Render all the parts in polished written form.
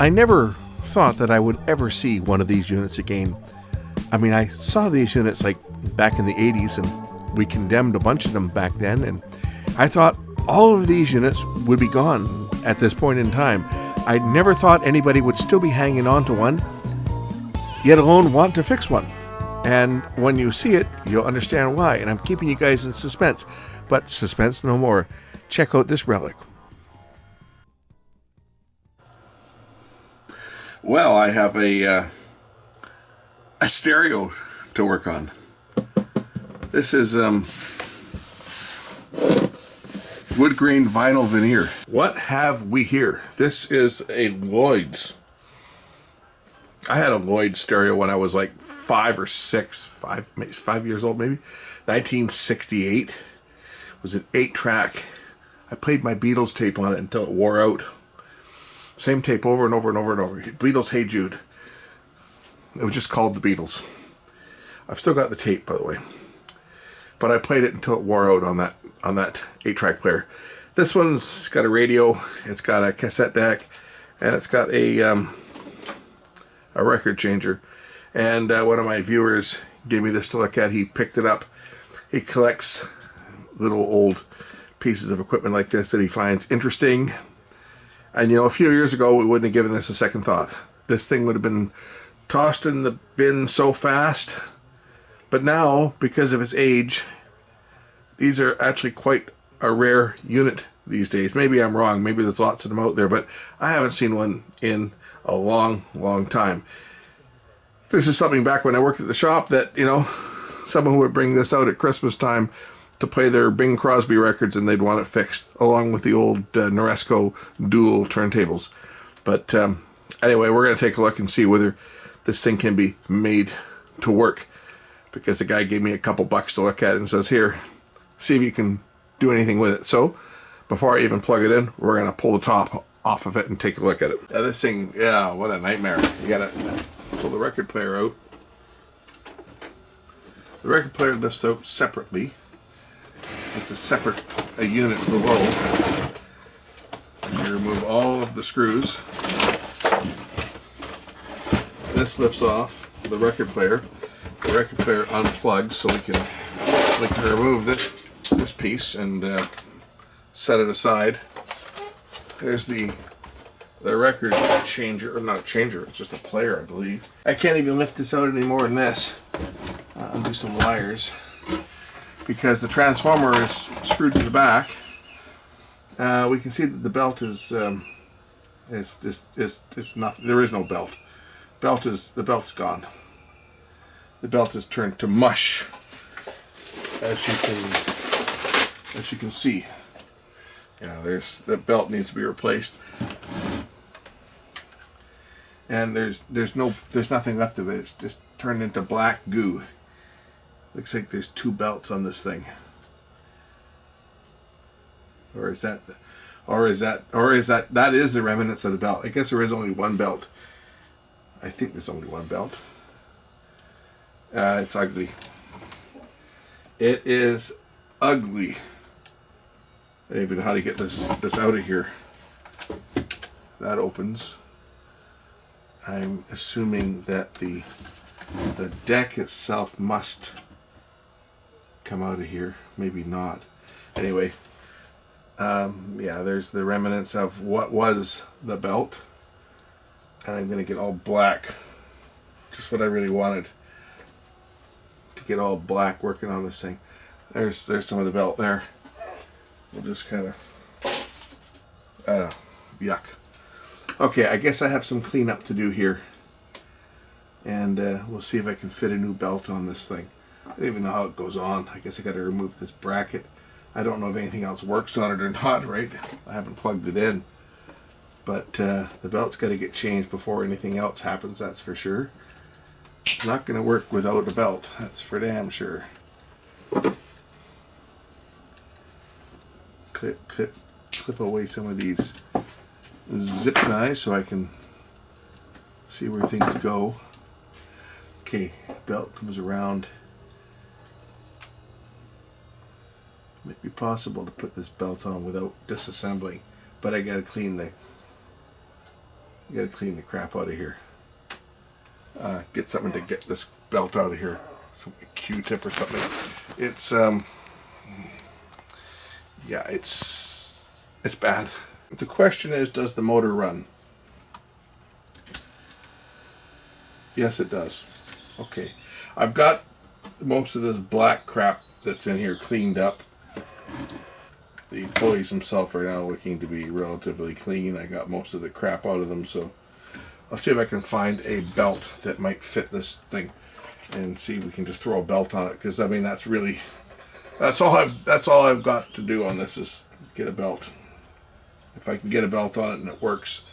I never thought that I would ever see one of these units again. I mean, I saw these units like back in the 80s, and we condemned a bunch of them back then, and I thought all of these units would be gone at this point in time. I never thought anybody would still be hanging on to one, yet alone want to fix one. And when you see it, you'll understand why. And I'm keeping you guys in suspense, but suspense no more. Check out this relic. Well, I have a stereo to work on. This is wood grain vinyl veneer. What have we here? This is a Lloyds. I had a Lloyds stereo when I was like 5 or 6, 5 years old maybe. 1968. It was an 8-track. I played my Beatles tape on it until it wore out. Same tape over and over and over and over. Beatles Hey Jude. It was just called the Beatles. I've still got the tape, by the way. But I played it until it wore out on that 8-track player. This one's got a radio, it's got a cassette deck, and it's got a record changer. And one of my viewers gave me this to look at. He picked it up. He collects little old pieces of equipment like this that he finds interesting. And you know, a few years ago we wouldn't have given this a second thought. This thing would have been tossed in the bin so fast. But now, because of its age, these are actually quite a rare unit these days. Maybe I'm wrong, maybe there's lots of them out there, but I haven't seen one in a long, long time. This is something back when I worked at the shop that, you know, someone would bring this out at Christmas time to play their Bing Crosby records, and they'd want it fixed, along with the old Noresco dual turntables. But anyway, we're going to take a look and see whether this thing can be made to work, because the guy gave me a couple bucks to look at and says, here, see if you can do anything with it. So before I even plug it in, we're going to pull the top off of it and take a look at it. Now this thing, yeah, what a nightmare. You got to pull the record player out. The record player lifts out separately. It's a separate unit below. You remove all of the screws. This lifts off the record player. The record player unplugs, so we can remove this piece and set it aside. There's the record changer, or not a changer, it's just a player, I believe. I can't even lift this out any more than this. Undo some wires, because the transformer is screwed to the back. We can see that the belt is nothing. There is no belt. The belt's gone. The belt is turned to mush, as you can see. Yeah, the belt needs to be replaced, and there's nothing left of it. It's just turned into black goo. Looks like there's 2 belts on this thing, or is that the remnants of the belt? I guess there is only one belt. I think there's only one belt. It's ugly. It is ugly. I don't even know how to get this out of here. That opens. I'm assuming that the deck itself must come out of here. Maybe not. Anyway, yeah, there's the remnants of what was the belt. And I'm going to get all black. Just what I really wanted. To get all black working on this thing. There's some of the belt there. We'll just kind of yuck. Okay, I guess I have some cleanup to do here, and we'll see if I can fit a new belt on this thing. I don't even know how it goes on. I guess I got to remove this bracket. I don't know if anything else works on it or not, right? I haven't plugged it in, but the belt's got to get changed before anything else happens, that's for sure. It's not going to work without a belt, that's for damn sure. Clip away some of these zip ties so I can see where things go. Okay, belt comes around. Might be possible to put this belt on without disassembling, but I gotta clean You gotta clean the crap out of here. Get something to get this belt out of here. Some Q-tip or something. It's yeah, it's bad. The question is, does the motor run? Yes, it does. Okay, I've got most of this black crap that's in here cleaned up. The pulleys themselves right now looking to be relatively clean. I got most of the crap out of them, so I'll see if I can find a belt that might fit this thing, and see if we can just throw a belt on it. Because I mean, that's all I've got to do on this is get a belt. If I can get a belt on it and it works,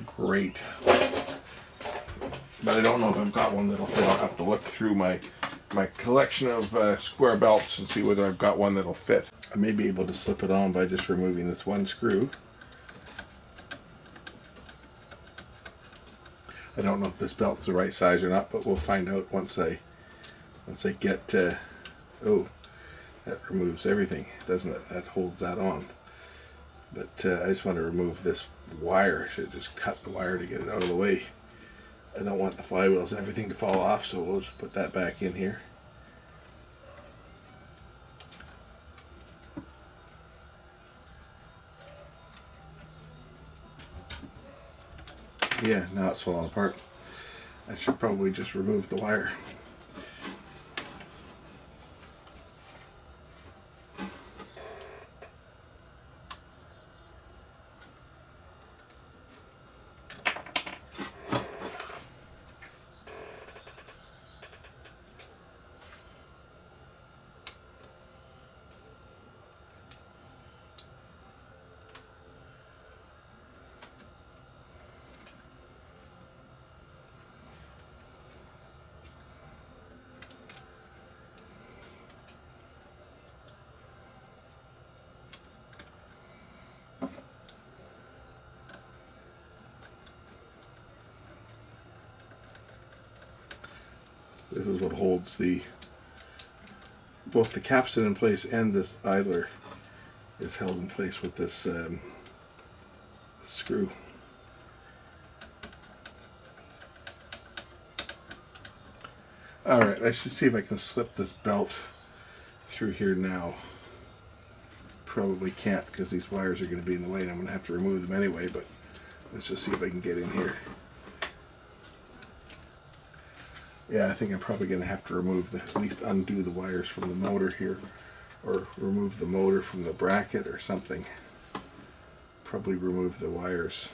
great. But I don't know if I've got one that'll fit. I'll have to look through my collection of square belts and see whether I've got one that'll fit. I may be able to slip it on by just removing this one screw. I don't know if this belt's the right size or not, but we'll find out once I get. Oh, that removes everything, doesn't it? That holds that on. But I just want to remove this wire. I should just cut the wire to get it out of the way. I don't want the flywheels and everything to fall off, so we'll just put that back in here. Yeah, now it's falling apart. I should probably just remove the wire. This is what holds both the capstan in place, and this idler is held in place with this screw. Alright, let's just see if I can slip this belt through here now. Probably can't because these wires are going to be in the way and I'm going to have to remove them anyway, but let's just see if I can get in here. Yeah, I think I'm probably going to have to remove at least undo the wires from the motor here, or remove the motor from the bracket or something. Probably remove the wires.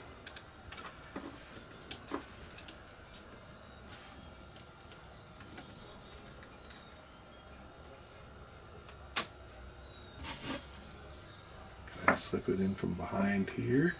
Can I slip it in from behind here?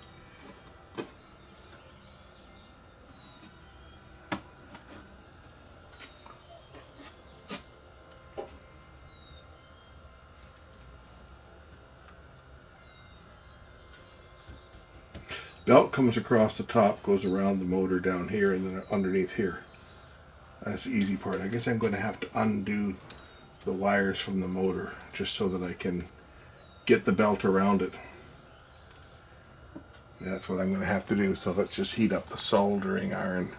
Belt comes across the top, goes around the motor down here, and then underneath here. That's the easy part. I guess I'm going to have to undo the wires from the motor just so that I can get the belt around it. That's what I'm going to have to do. So let's just heat up the soldering iron.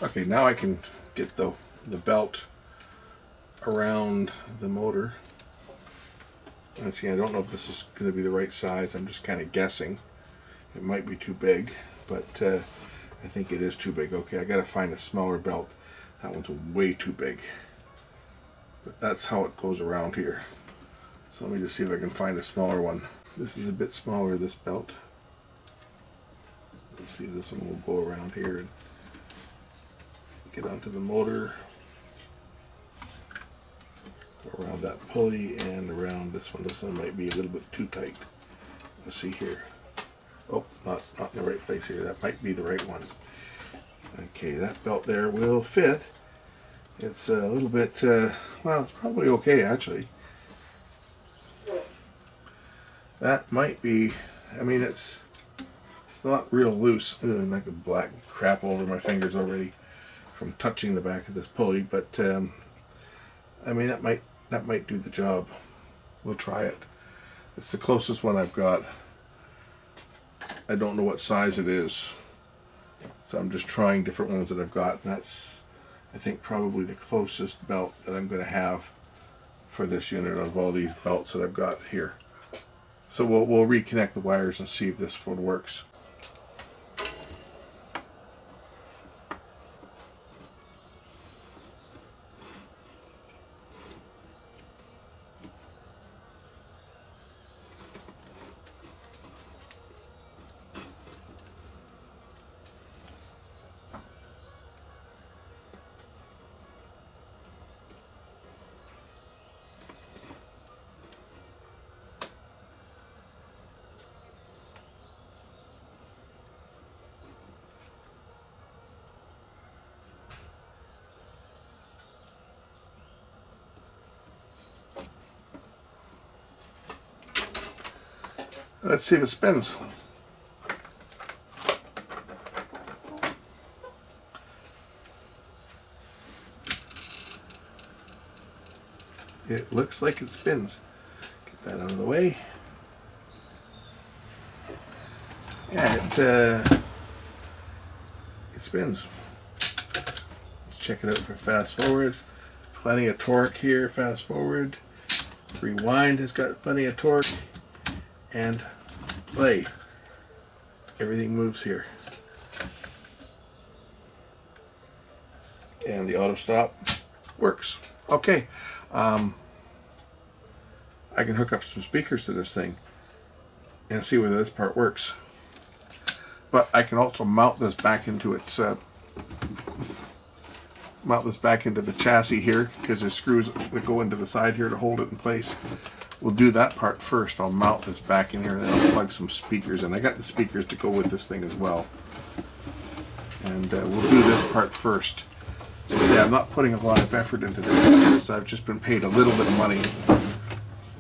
Okay, now I can get the belt around the motor. And see, I don't know if this is going to be the right size. I'm just kind of guessing. It might be too big, but I think it is too big. Okay, I got to find a smaller belt. That one's way too big. But that's how it goes around here. So let me just see if I can find a smaller one. This is a bit smaller, this belt. Let's see if this one will go around here and get onto the motor, go around that pulley, and around this one. This one might be a little bit too tight. Let's see here. Oh, not in the right place here. That might be the right one. Okay, that belt there will fit. It's a little bit, well, it's probably okay actually. That might be, I mean, it's not real loose. Ugh, like a black crap all over my fingers already from touching the back of this pulley, but I mean, that might do the job. We'll try it. It's the closest one I've got. I don't know what size it is, so I'm just trying different ones that I've got, and that's, I think, probably the closest belt that I'm going to have for this unit of all these belts that I've got here. So we'll reconnect the wires and see if this one works. Let's see if it spins. It looks like it spins. Get that out of the way. Yeah, it spins. Let's check it out for fast forward. Plenty of torque here, fast forward. Rewind has got plenty of torque. And play. Everything moves here. And the auto stop works. Okay. I can hook up some speakers to this thing and see whether this part works. But I can also mount this back into its the chassis here, because there's screws that go into the side here to hold it in place. We'll do that part first. I'll mount this back in here and then I'll plug some speakers in. I got the speakers to go with this thing as well. And we'll do this part first. So say I'm not putting a lot of effort into this. I've just been paid a little bit of money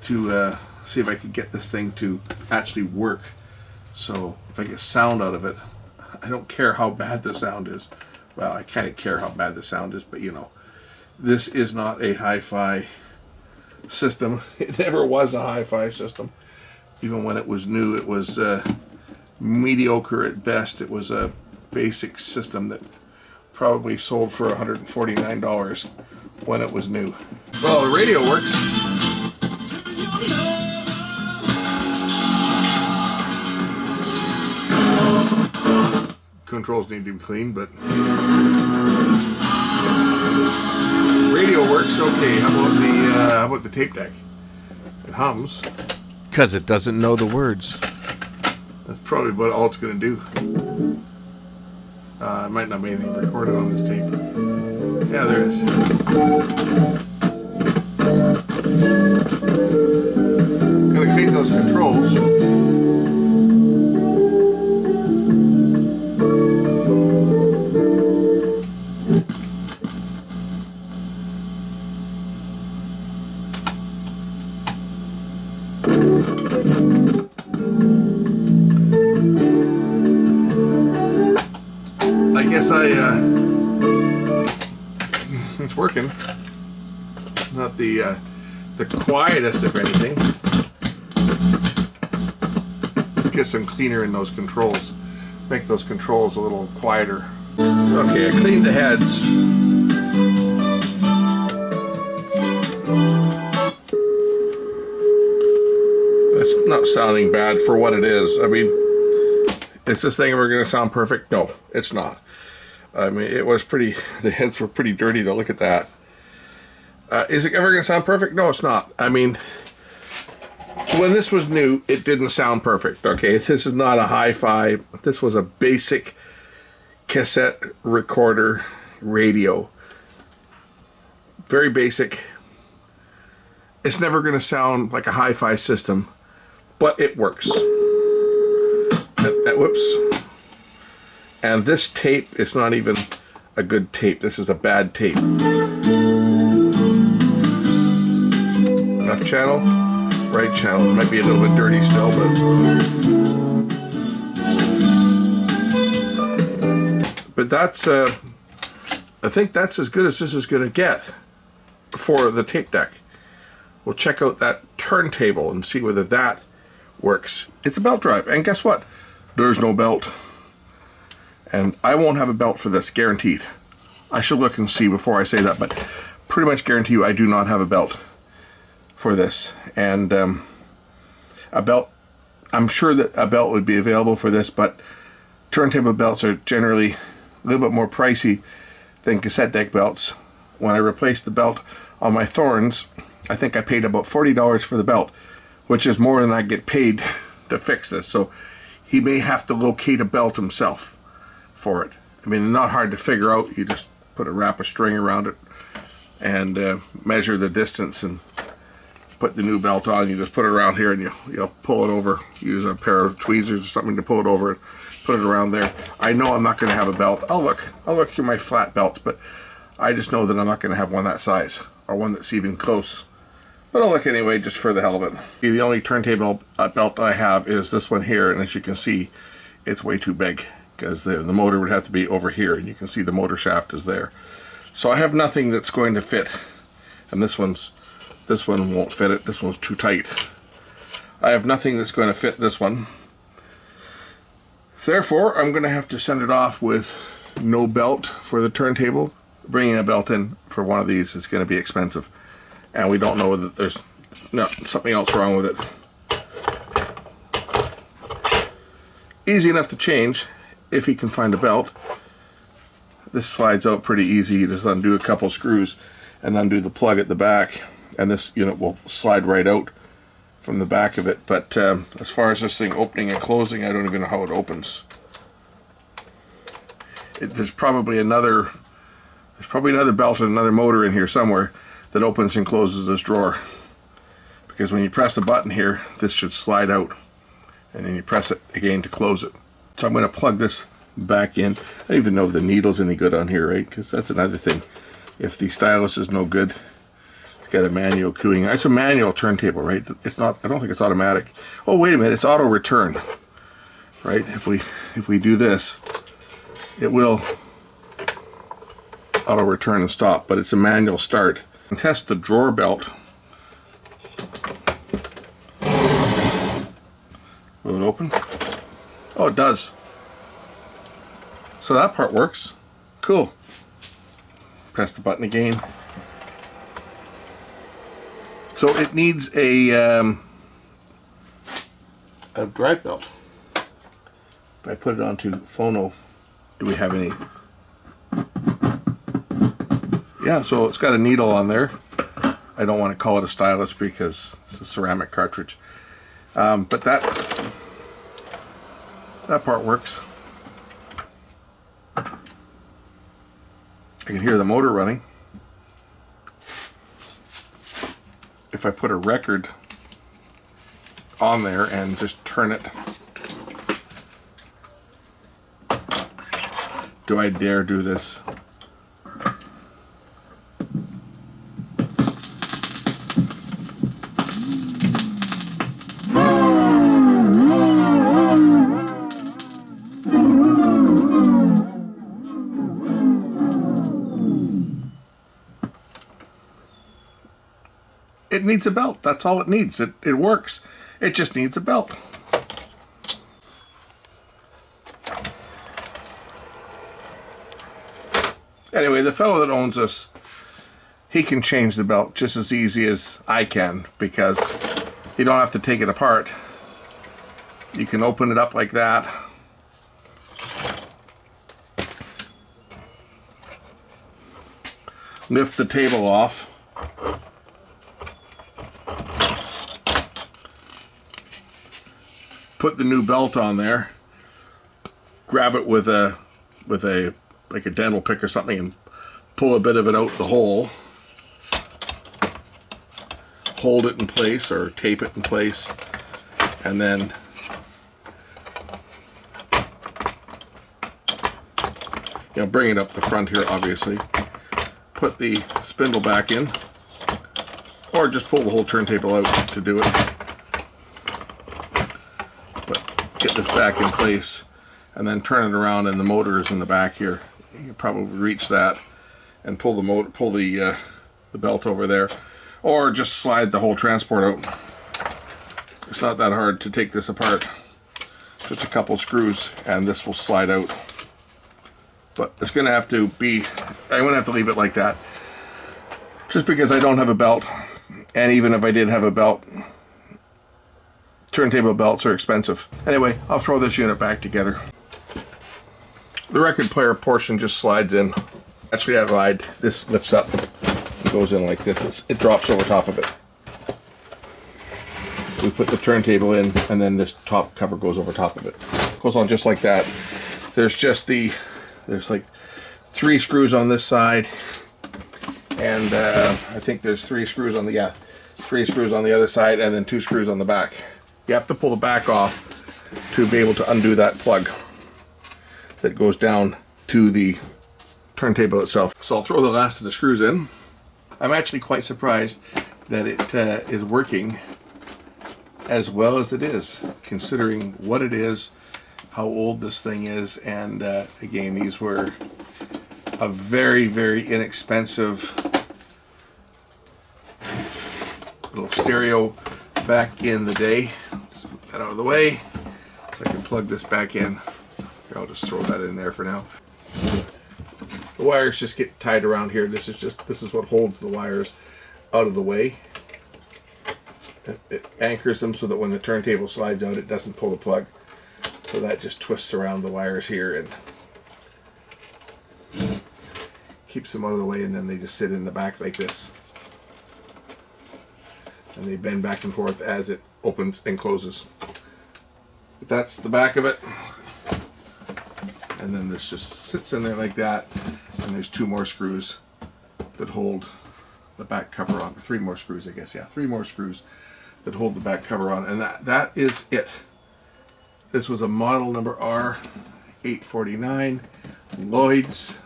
to see if I could get this thing to actually work. So if I get sound out of it, I don't care how bad the sound is. Well, I kind of care how bad the sound is, but you know, this is not a hi-fi system. It never was a hi-fi system. Even when it was new, it was mediocre at best. It was a basic system that probably sold for $149 when it was new. Well, the radio works. Controls need to be cleaned, but radio works okay. How about the tape deck? It hums because it doesn't know the words. That's probably about all it's going to do. It might not be anything recorded on this tape. Yeah, there is. Gotta clean those controls. I guess it's working. Not the quietest of anything. Let's get some cleaner in those controls. Make those controls a little quieter. Okay, I cleaned the heads. It's not sounding bad for what it is. I mean, is this thing ever going to sound perfect? No, it's not. I mean, it was pretty, the heads were pretty dirty though, look at that. Is it ever going to sound perfect? No, it's not. I mean, when this was new, it didn't sound perfect, okay? This is not a hi-fi. This was a basic cassette recorder radio. Very basic. It's never going to sound like a hi-fi system, but it works. Whoops. And this tape is not even a good tape. This is a bad tape. Left channel, right channel. It might be a little bit dirty still, but that's I think that's as good as this is going to get for the tape deck. We'll check out that turntable and see whether that works. It's a belt drive, and guess what? There's no belt. And I won't have a belt for this, guaranteed. I should look and see before I say that, but pretty much guarantee you I do not have a belt for this. And a belt, I'm sure that a belt would be available for this, but turntable belts are generally a little bit more pricey than cassette deck belts. When I replaced the belt on my Thorns, I think I paid about $40 for the belt, which is more than I get paid to fix this. So he may have to locate a belt himself for it. I mean, not hard to figure out. You just wrap a string around it and measure the distance and put the new belt on. You just put it around here and you'll pull it over. Use a pair of tweezers or something to pull it over and put it around there. I know I'm not going to have a belt. I'll look through my flat belts, but I just know that I'm not going to have one that size or one that's even close. But I'll look anyway, just for the hell of it. The only turntable belt I have is this one here, and as you can see, it's way too big because the motor would have to be over here, and you can see the motor shaft is there. So I have nothing that's going to fit, and this one won't fit it. This one's too tight. I have nothing that's going to fit this one. Therefore, I'm going to have to send it off with no belt for the turntable. Bringing a belt in for one of these is going to be expensive. And we don't know that there's something else wrong with it. Easy enough to change if you can find a belt. This slides out pretty easy. You just undo a couple screws and undo the plug at the back, and this unit will slide right out from the back of it. But as far as this thing opening and closing, I don't even know how it opens. There's probably another belt and another motor in here somewhere that opens and closes this drawer, because when you press the button here, this should slide out, and then you press it again to close it. So I'm going to plug this back in. I don't even know if the needle's any good on here, right? Because that's another thing. If the stylus is no good, it's got a manual cooling. It's a manual turntable, right? It's not. I don't think it's automatic. Oh, wait a minute. It's auto return, right? If we do this, it will auto return and stop, but it's a manual start. And test the drawer belt. Will it open? Oh, it does. So that part works. Cool. Press the button again. So it needs a drive belt. If I put it onto phono, do we have any? Yeah, so it's got a needle on there. I don't want to call it a stylus because it's a ceramic cartridge. But that part works. I can hear the motor running. If I put a record on there and just turn it, do I dare do this? It needs a belt. That's all it needs. It works. It just needs a belt. Anyway, the fellow that owns this, he can change the belt just as easy as I can, because you don't have to take it apart. You can open it up like that. Lift the table off. Put the new belt on there, grab it with a like a dental pick or something and pull a bit of it out the hole, hold it in place or tape it in place, and then bring it up the front here, obviously. Put the spindle back in, or just pull the whole turntable out to do it. But get this back in place, and then turn it around, and the motor is in the back here. You can probably reach that and pull the belt over there, or just slide the whole transport out. It's not that hard to take this apart. Just a couple screws, and this will slide out. But it's going to have to be, I'm going to have to leave it like that, just because I don't have a belt. And even if I did have a belt, turntable belts are expensive. Anyway, I'll throw this unit back together. The record player portion just slides in. Actually, I lied. This lifts up, goes in like this. It drops over top of it. We put the turntable in, and then this top cover goes over top of it. Goes on just like that. There's like 3 screws on this side, and I think there's 3 screws on the 3 screws on the other side, and then 2 screws on the back. You have to pull the back off to be able to undo that plug that goes down to the turntable itself. So I'll throw the last of the screws in. I'm actually quite surprised that it is working as well as it is, considering what it is, how old this thing is, and again, these were a very, very inexpensive little stereo back in the day. Just put that out of the way so I can plug this back in. Here, I'll just throw that in there for now. The wires just get tied around here. This is what holds the wires out of the way. It anchors them so that when the turntable slides out, it doesn't pull the plug. So that just twists around the wires here and keeps them out of the way, and then they just sit in the back like this. And they bend back and forth as it opens and closes. But that's the back of it. And then this just sits in there like that. And there's 2 more screws that hold the back cover on. 3 more screws, I guess. Yeah, 3 more screws that hold the back cover on. And that is it. This was a model number R849, Lloyds.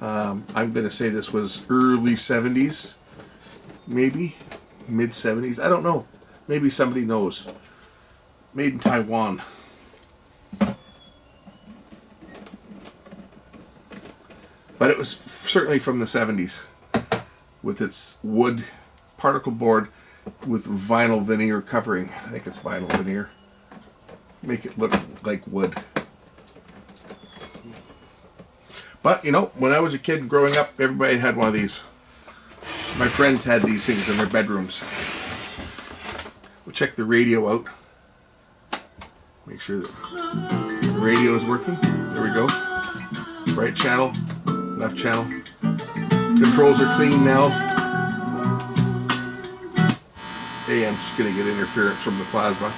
I'm going to say this was early 70s, maybe mid 70s. I don't know. Maybe somebody knows. Made in Taiwan. But it was certainly from the 70s, with its wood particle board with vinyl veneer covering. I think it's vinyl veneer. Make it look like wood. But you know, when I was a kid growing up, everybody had one of these. My friends had these things in their bedrooms. We'll check the radio out. Make sure that the radio is working. There we go. Right channel, left channel. Controls are clean now. AM's just gonna get interference from the plasma.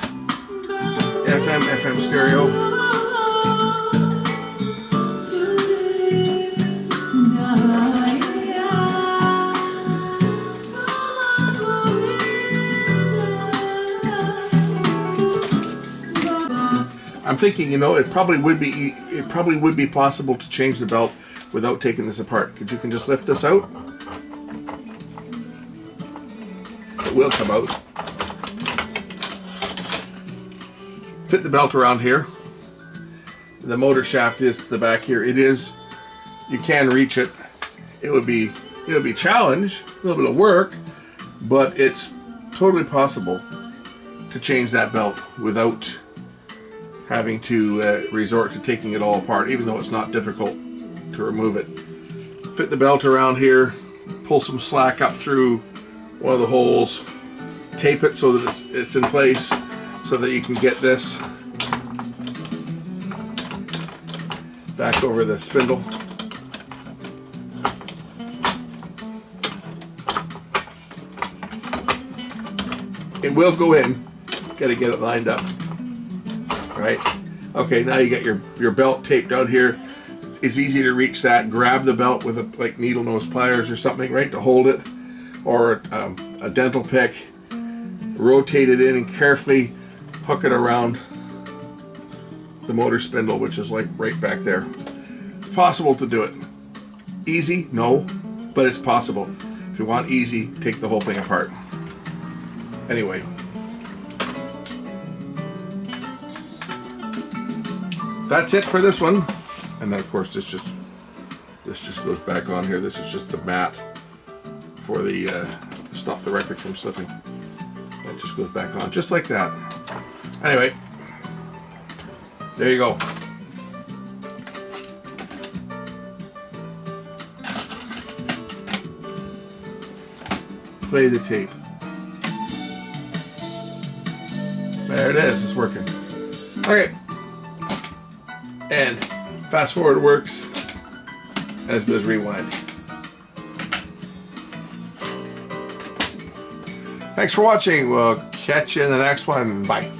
FM stereo. I'm thinking, you know, it probably would be possible to change the belt without taking this apart, because you can just lift this out. It will come out. Fit the belt around here. The motor shaft is the back here. It is, you can reach it. It would be a challenge, a little bit of work, but it's totally possible to change that belt without having to resort to taking it all apart, even though it's not difficult to remove it. Fit the belt around here, pull some slack up through one of the holes, tape it so that it's in place, so that you can get this back over the spindle. It will go in. Got to get it lined up. Right? Okay, now you got your belt taped out here. It's easy to reach that. Grab the belt with like needle nose pliers or something, right, to hold it, or a dental pick. Rotate it in and carefully hook it around the motor spindle, which is like right back there. It's possible to do it. Easy? No, but it's possible. If you want easy, take the whole thing apart. Anyway. That's it for this one. And then of course this just goes back on here. This is just the mat for the stop the record from slipping. It just goes back on just like that. Anyway, there you go. Play the tape. There it is, it's working. Okay. And fast forward works, as does rewind. Thanks for watching. We'll catch you in the next one. Bye.